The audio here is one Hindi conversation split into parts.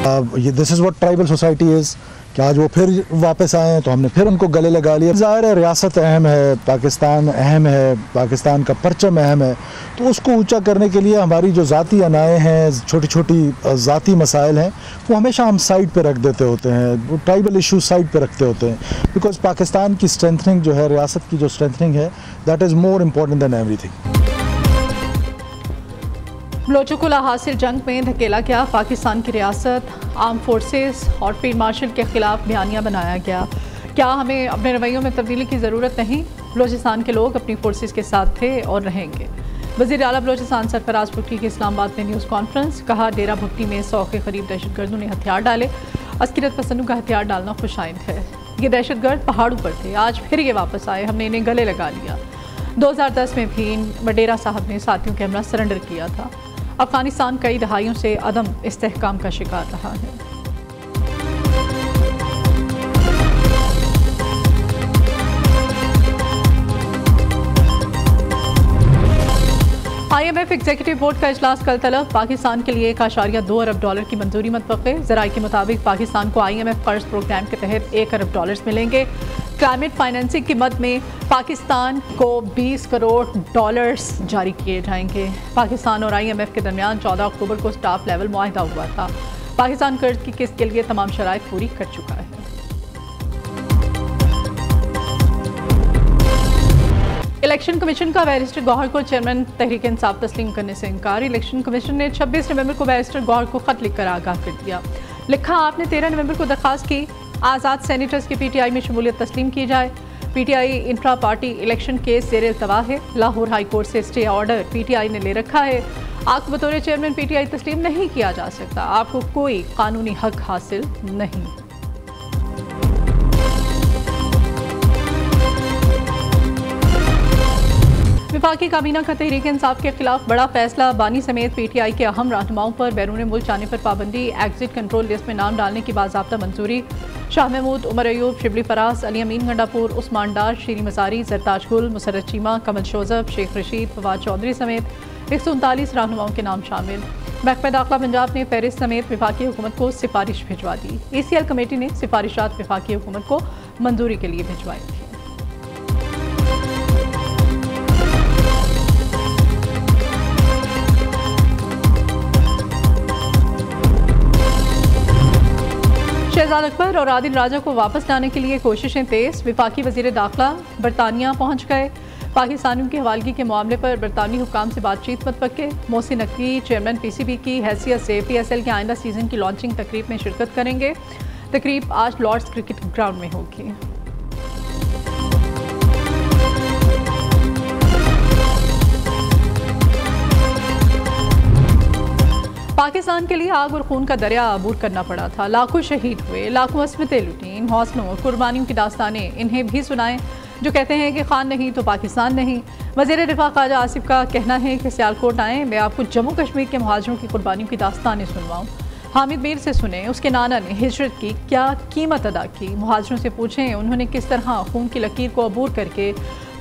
ये this is what tribal society is कि आज वो फिर वापस आए हैं तो हमने फिर उनको गले लगा लिया। ज़ाहिर है रियासत अहम है, पाकिस्तान अहम है, पाकिस्तान का परचम अहम है, तो उसको ऊंचा करने के लिए हमारी जो ज़ाती अनाएँ हैं, छोटी छोटी ज़ाती मसाइल हैं, वो हमेशा हम साइड पे रख देते होते हैं, वो ट्राइबल इशू साइड पे रखते होते हैं। बिकॉज पाकिस्तान की स्ट्रेंथनिंग जो है, रियासत की जो स्ट्रेंथनिंग है, that is more important than everything. बलोचों को लाहासिल जंग में धकेला गया, पाकिस्तान की रियासत, आर्म फोर्सेस और फील्ड मार्शल के खिलाफ बयानिया बनाया गया। क्या हमें अपने रवैयों में तब्दीली की ज़रूरत नहीं? बलोचिस्तान के लोग अपनी फोर्सेस के साथ थे और रहेंगे। वज़ीर आला बलोचिस्तान सरफराज भुट्टी की इस्लामाबाद में न्यूज़ कॉन्फ्रेंस। कहा डेरा भुट्टी में 100 के करीब दहशतगर्दों ने हथियार डाले। अस्किरत पसंदों का हथियार डालना खुशाइंद है। ये दहशतगर्द पहाड़ों पर थे, आज फिर ये वापस आए, हमने इन्हें गले लगा लिया। 2010 में भी वडेरा साहब ने साथियों के हमरा सरेंडर किया था। अफगानिस्तान कई दहाइयों से अदम इस्तेहकाम का शिकार रहा है। IMF एग्जीक्यूटिव बोर्ड का इजलास कल तलब। पाकिस्तान के लिए $1.2 अरब की मंजूरी मुतवक्के। ज़राए के मुताबिक पाकिस्तान को IMF कर्ज प्रोग्राम के तहत $1 अरब मिलेंगे। क्लाइमेट फाइनेंसिंग की मद में पाकिस्तान को $20 करोड़ जारी किए जाएंगे। पाकिस्तान और IMF के दरमियान 14 अक्टूबर को स्टाफ लेवल मुआहिदा हुआ था। पाकिस्तान कर्ज की किस्त के लिए तमाम शराइत पूरी कर चुका है। इलेक्शन कमीशन का बैरिस्टर गौहर को चेयरमैन तहरीक इंसाफ तस्लीम करने से इनकार। इलेक्शन कमीशन ने 26 नवंबर को बैरिस्टर गौहर को खत लिखकर आगाह कर दिया। लिखा, आपने 13 नवंबर को दरख्वास्त की आज़ाद सेनेटर्स की PTI में शमूलियत तस्लीम की जाए। PTI intra party election case ज़ेर इल्तवा है। लाहौर हाई कोर्ट से स्टे ऑर्डर PTI ने ले रखा है। आपको बतौर चेयरमैन PTI तस्लीम नहीं किया जा सकता। आपको कोई कानूनी हक हासिल नहीं। वफाकी काबीना का तहरीक इंसाफ के खिलाफ बड़ा फैसला। बानी समेत PTI के अहम रहनुमाओं पर बैरून मुल्क जाने पर पाबंदी। एग्जिट कंट्रोल लिस्ट में नाम डालने की बाज़ाब्ता मंजूरी। शाह महमूद, उमर अयूब, शिबली फराज, अली अमीन गंडापुर, उस्मान डार, शीरी मज़ारी, जरताज गुल, मुसर्रत चीमा, कमल शोजब, शेख रशीद, फवाद चौधरी समेत 139 रहनुमाओं के नाम शामिल। महकमा दाखिला पंजाब ने फहरिस्त समेत वफाकी हुकूमत को सिफारिश भिजवा दी। ECL कमेटी ने सिफारिशात वफाकी हुकूमत को मंजूरी के लिए भिजवाई थी। शहजाद अकबर और आदिल राजा को वापस लाने के लिए कोशिशें तेज। वफाकी वज़ीर दाखिला बरतानिया पहुँच गए। पाकिस्तानियों की हवालगी के मामले पर बरतानी हुकाम से बातचीत मुतवक्के। मोहसिन नकवी चेयरमैन PCB की हैसियत से PSL के आइंदा सीजन की लॉन्चिंग तकरीब में शिरकत करेंगे। तकरीब आज लॉर्ड्स क्रिकेट ग्राउंड में होगी। पाकिस्तान के लिए आग और खून का दरिया आबूर करना पड़ा था। लाखों शहीद हुए, लाखों अस्मतें लुटी। इन हौसलों और कुर्बानियों की दास्तानें इन्हें भी सुनाएं जो कहते हैं कि खान नहीं तो पाकिस्तान नहीं। वज़ीर दिफा ख्वाजा आसिफ का कहना है कि सियालकोट आएँ, मैं आपको जम्मू कश्मीर के मुहाजिरों की कुर्बानियों की दास्तानें सुनवाऊँ। हामिद मीर से सुने, उसके नाना ने हिजरत की क्या कीमत अदा की। मुहाजिरों से पूछें उन्होंने किस तरह खून की लकीर को अबूर करके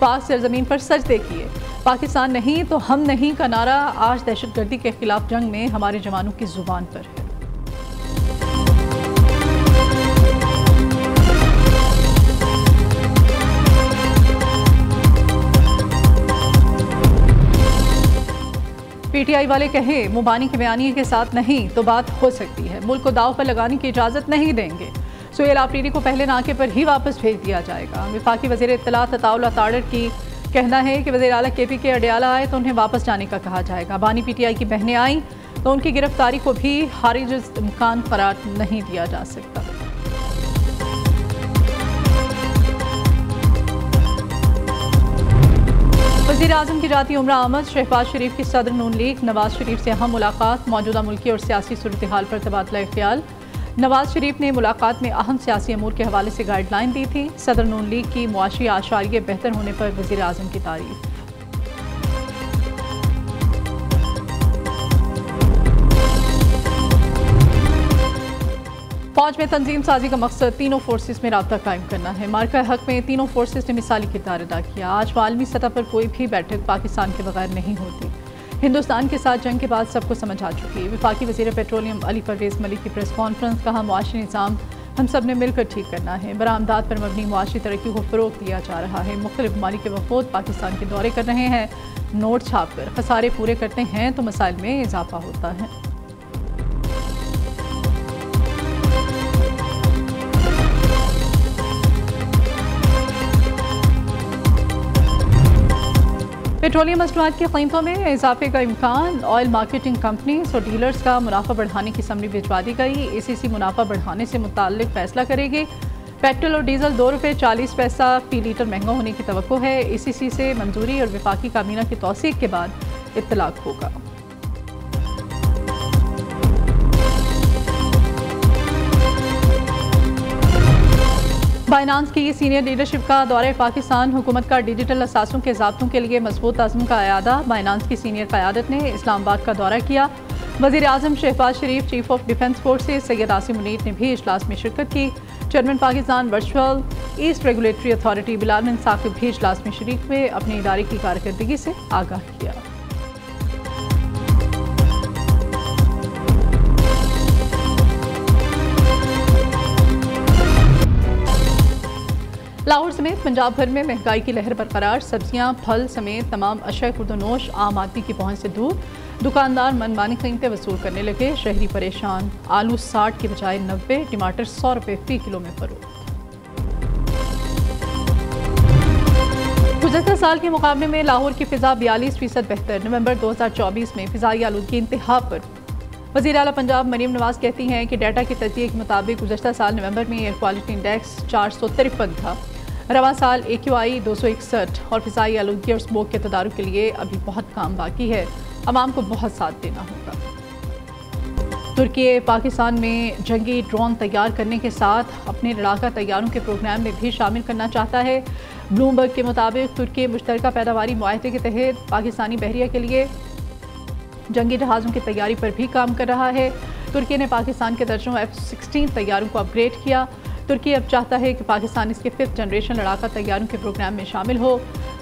पाक सरजमीन पर सजदे किए। पाकिस्तान नहीं तो हम नहीं का नारा आज दहशतगर्दी के खिलाफ जंग में हमारे जवानों की जुबान पर है। PTI वाले कहे मुबानी के बयानिए के साथ नहीं तो बात हो सकती है। मुल्क को दाव पर लगाने की इजाज़त नहीं देंगे। सुहेल आफरीदी को पहले नाके पर ही वापस भेज दिया जाएगा। वफाकी वज़ीर इत्तलात अताउल्लाह ताड़र की कहना है कि वज़ीर आला KP के अडियाला आए तो उन्हें वापस जाने का कहा जाएगा। बानी PTI की बहनें आईं तो उनकी गिरफ्तारी को भी खारिज इम्कान करार नहीं दिया जा सकता। वज़ीर आज़म की जाती उमरा आमद। शहबाज शरीफ की सदर नून लीग नवाज शरीफ से अहम मुलाकात। मौजूदा मुल्की और सियासी सूरत हाल पर तबादला ख्याल। नवाज शरीफ ने मुलाकात में अहम सियासी अमूर के हवाले से गाइडलाइन दी थी। सदर नून लीग की मुआशी आशारिये बेहतर होने पर वज़ीर आज़म की तारीफ। फौज में तंजीम साजी का मकसद तीनों फोर्सेस में राब्ता कायम करना है। मार्का हक में तीनों फोर्सेस ने मिसाली किरदार अदा किया। आज आलमी सतह पर कोई भी बैठक पाकिस्तान के बगैर नहीं होती। हिंदुस्तान के साथ जंग के बाद सबको समझ आ चुकी है। वफाकी वज़ीर पेट्रोलियम अली परवेज़ मलिक की प्रेस कॉन्फ्रेंस, कहा मुआशी निज़ाम हम सब ने मिलकर ठीक करना है। बरामदात पर मबनी मुआशी तरक्की को फ़रोग़ दिया जा रहा है। मुख्तलिफ ममालिक के वफ़ूद पाकिस्तान के दौरे कर रहे हैं। नोट छाप कर खसारे पूरे करते हैं तो मसाइल में इजाफा होता है। पेट्रोलियम मसनूआत की कीमतों में इजाफे का इम्कान। ऑयल मार्केटिंग कंपनीज और डीलर्स का मुनाफा बढ़ाने की समरी भिजवा दी गई। ACC मुनाफा बढ़ाने से मुताल्लिक फैसला करेगी। पेट्रोल और डीजल ₹2.40 फी लीटर महंगा होने की तवक्को है। ACC से मंजूरी और वफाकी काबीना की तौसीक के बाद इत्तलाक होगा। बाइनांस की सीनियर लीडरशिप का दौरे पाकिस्तान, हुकूमत का डिजिटल असासों के ज़ाब्तों के लिए मजबूत अज़्म का अयादा। बाइनांस की सीनियर क़यादत ने इस्लामाबाद का दौरा किया। वज़ीर आज़म Shehbaz Sharif, chief of defence forces Syed Asim Munir ने भी इजलास में शिरकत की। Chairman Pakistan virtual asset regulatory authority Bilal bin Saqib भी इजलास में शरीक हुए, अपने इदारे की कारकर्दगी से आगाह किया। लाहौर समेत पंजाब भर में महंगाई की लहर बरकरार। सब्जियां, फल समेत तमाम अशय खुर्दनोश आम आदमी की पहुंच से दूर। दुकानदार मनमानी कीमतें वसूल करने लगे, शहरी परेशान। आलू 60 के बजाय 90, टमाटर 100 रुपये फी किलो में फरोख्त। गुज़श्ता साल के मुकाबले में लाहौर की फ़िज़ा 42% बेहतर। नवंबर 2024 में फ़िज़ाई आलूदगी इंतहा पर। वज़ीर आला पंजाब मरीम नवाज़ कहती हैं कि डाटा की तजज़िये के मुताबिक गुज़श्ता साल नवंबर में एयर क्वालिटी इंडेक्स 453 था। रवां साल AQI 261 और फ़िज़ाई आलूदगी और स्मोक के तदारुक के लिए अभी बहुत काम बाकी है। अवाम को बहुत साथ देना होगा। तुर्की पाकिस्तान में जंगी ड्रोन तैयार करने के साथ अपने लड़ाका तैयारों के प्रोग्राम में भी शामिल करना चाहता है। ब्लूमबर्ग के मुताबिक तुर्की मुश्तरका पैदावारी मुआहदे के तहत पाकिस्तानी बहरिया के लिए जंगी जहाज़ों की तैयारी पर भी काम कर रहा है। तुर्की ने पाकिस्तान के दर्जनों F-16 तैयारों को अपग्रेड किया। तुर्की अब चाहता है कि पाकिस्तान इसके 5th जनरेशन लड़ाका तैयारों के प्रोग्राम में शामिल हो।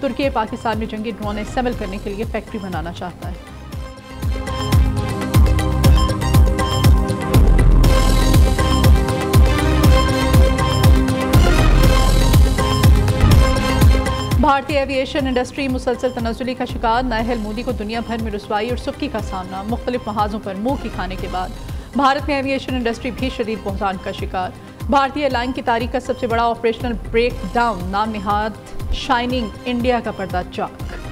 तुर्की पाकिस्तान में जंगी ड्रोन असेंबल करने के लिए फैक्ट्री बनाना चाहता है। भारतीय एविएशन इंडस्ट्री मुसलसल तनज़्ज़ुली का शिकार। नाहल मोदी को दुनिया भर में रुसवाई और सुक्की का सामना। मुख्तलिफ महाजों पर मुंह की खाने के बाद भारत में एविएशन इंडस्ट्री भी शदीद बहरान का शिकार। भारतीय एयरलाइन की तारीख का सबसे बड़ा ऑपरेशनल ब्रेक डाउन। नाम निहाद शाइनिंग इंडिया का पर्दा चाक।